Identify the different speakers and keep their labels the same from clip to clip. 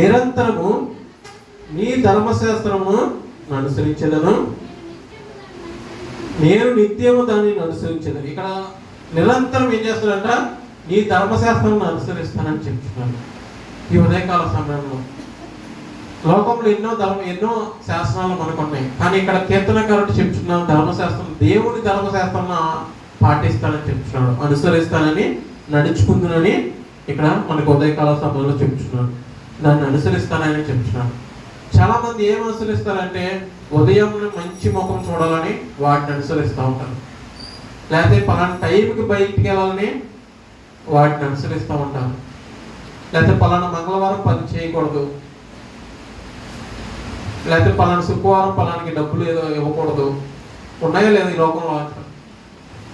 Speaker 1: నిరంతరము నీ ధర్మశాస్త్రము అనుసరించదను, నేను నిత్యము దానిని అనుసరించదను. ఇక్కడ నిరంతరం ఏం చేస్తాడంట? నీ ధర్మశాస్త్రం అనుసరిస్తానని చెప్తున్నాను. ఈ ఉదయకాల సమయంలో లోకంలో ఎన్నో శాస్త్రాలు మనకు ఉన్నాయి, కానీ ఇక్కడ కీర్తనకారుడు చెప్తున్నాను ధర్మశాస్త్రం, దేవుని ధర్మశాస్త్రం పాటిస్తానని చెప్తున్నాడు, అనుసరిస్తానని, నడుచుకుందునని ఇక్కడ మనకు ఉదయకాల సమయంలో చెప్తున్నాడు. దాన్ని అనుసరిస్తానని చెప్తున్నాడు. చాలా మంది ఏం అనుసరిస్తారంటే ఉదయం మంచి ముఖం చూడాలని వాటిని అనుసరిస్తూ ఉంటారు, లేకపోతే పలానా టైంకి బయటికి వెళ్ళాలని వాటిని అనుసరిస్తూ ఉంటారు, లేకపోతే పలానా మంగళవారం పని చేయకూడదు, లేకపోతే పలానా శుక్రవారం పలానికి డబ్బులు ఏదో ఇవ్వకూడదు, ఉన్నాయో లేదో ఈ లోకంలో.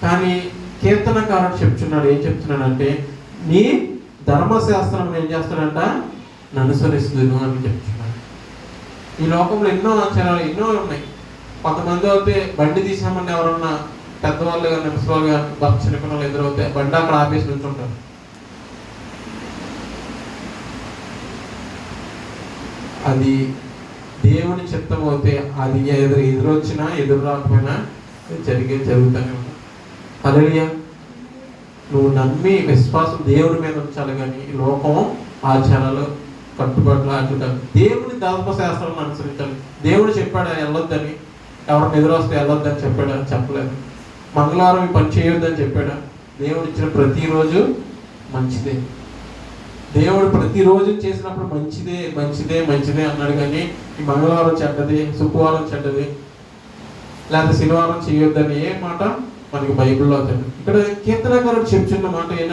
Speaker 1: కానీ కీర్తనకారుడు చెప్తున్నాడు, ఏం చెప్తున్నాడంటే నీ ధర్మశాస్త్రం ఏం చేస్తాడంట? అనుసరిస్తున్నాను అని చెప్తున్నాడు. ఈ లోకంలో ఎన్నో ఆచారాలు ఎన్నో ఉన్నాయి. కొంతమంది అయితే బండి తీసామని ఎవరన్నా పెద్దవాళ్ళు కానీ ముసలివాళ్ళు కానీ భర్త చనిపోయిన వాళ్ళు ఎదురవుతే బండి అక్కడ ఆపేసి నుంచుంటారు. అది దేవుని చిత్తం అవుతే అది ఎదురొచ్చినా ఎదురు రాకపోయినా జరుగుతూనే ఉంటాయి. హల్లెలూయా. నువ్వు నమ్మి విశ్వాసం దేవుడి మీద ఉంచాలి, కానీ ఈ లోకం ఆచారాలు కట్టుబాట్లు ఆచుంటారు. దేవుని ధర్మశాస్త్రాలను అనుసరించాలి. దేవుడు చెప్పాడు వెళ్ళొద్దని, ఎవరిని ఎదురొస్తే వెళ్ళొద్దని చెప్పాడా? చెప్పలేదు. మంగళవారం ఈ పని చేయొద్దని చెప్పాడా? దేవుడు ఇచ్చిన ప్రతిరోజు మంచిదే. దేవుడు ప్రతిరోజు చేసినప్పుడు మంచిదే మంచిదే మంచిదే అన్నాడు, కానీ ఈ మంగళవారం చెడ్డది, శుక్రవారం చెడ్డది, లేకపోతే శనివారం చేయొద్దని ఏ మాట మనకి బైబిల్లో. ఇక్కడ కీర్తనకారుడు చెప్తున్న మాట ఏంటంటే